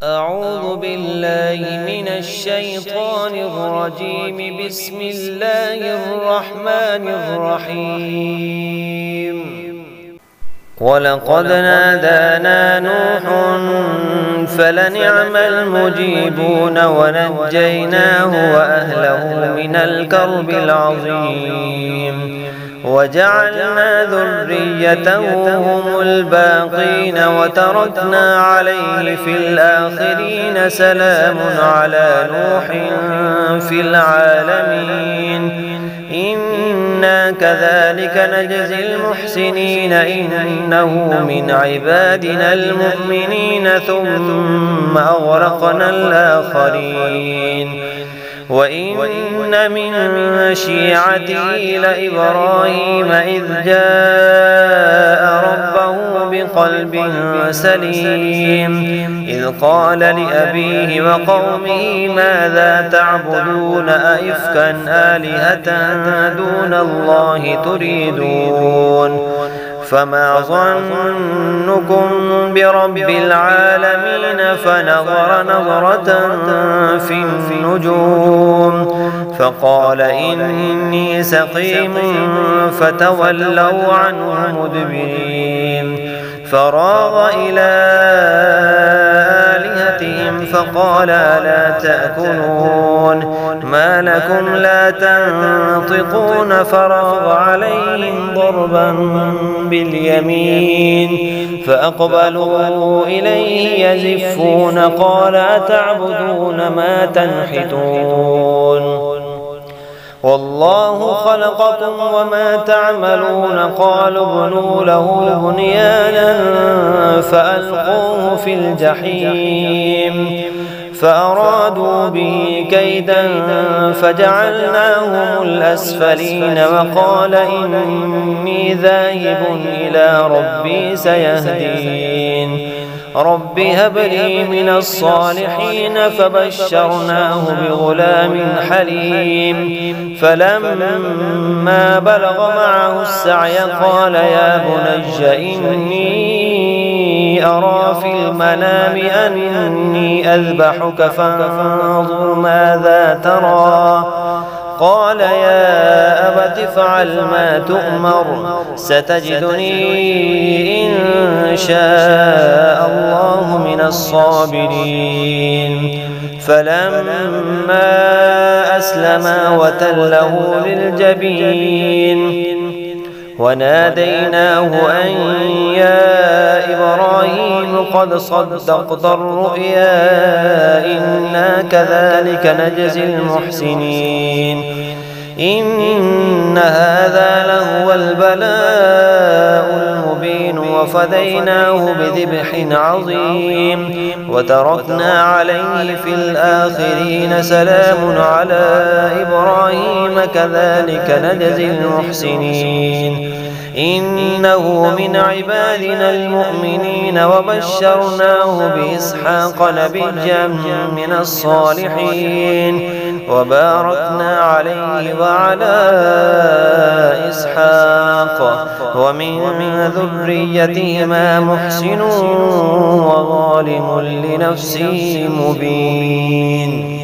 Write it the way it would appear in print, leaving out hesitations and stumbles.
أعوذ بالله من الشيطان الرجيم. بسم الله الرحمن الرحيم. ولقد نادانا نوح فلنعم المجيبون ونجيناه وأهله من الكرب العظيم وجعلنا ذريته هم الباقين وتركنا عليه في الآخرين. سلام على نوح في العالمين إنا كذلك نجزي المحسنين إنه من عبادنا المؤمنين ثم أغرقنا الآخرين. وإن من شيعته لإبراهيم إذ جاء ربه بقلب سليم إذ قال لأبيه وقومه ماذا تعبدون أئفكا آلهة دون الله تريدون فما ظنكم برب العالمين. فنظر نظرة في النجوم فقال إني سقيم فتولوا عنه مدبرين. فراغ إلى آلهتهم فقال ألا تأكلون ما لكم لا تنطقون. فراغ عليهم ضربا باليمين فأقبلوا إليه يزفون قال أتعبدون ما تنحتون والله خلقكم وما تعملون. قالوا ابنوا له بنيانا فألقوه في الجحيم فأرادوا به كيدا فجعلناهم الأسفلين. وقال إني ذاهب إلى ربي سيهدين. رب هب لي من الصالحين. فبشرناه بغلام حليم فلما بلغ معه السعي قال يا بني إني أرى في المنام أني أذبحك فانظر ماذا ترى. قال يا أبت افعل ما تؤمر ستجدني إن شاء الله من الصابرين. فلما أسلما وتله للجبين وناديناه أن يا إبراهيم قد صدقت الرؤيا إنا كذلك نجزي المحسنين. إن هذا لهو البلاء المبين وفديناه بذبح عظيم وتركنا عليه في الآخرين. سلام على إبراهيم كذلك نجزي المحسنين إنه من عبادنا المؤمنين. وبشرناه بإسحاق نبيا من الصالحين وباركنا عليه وعلى إسحاق ومن ذريتهما محسن وظالم لنفسه مبين.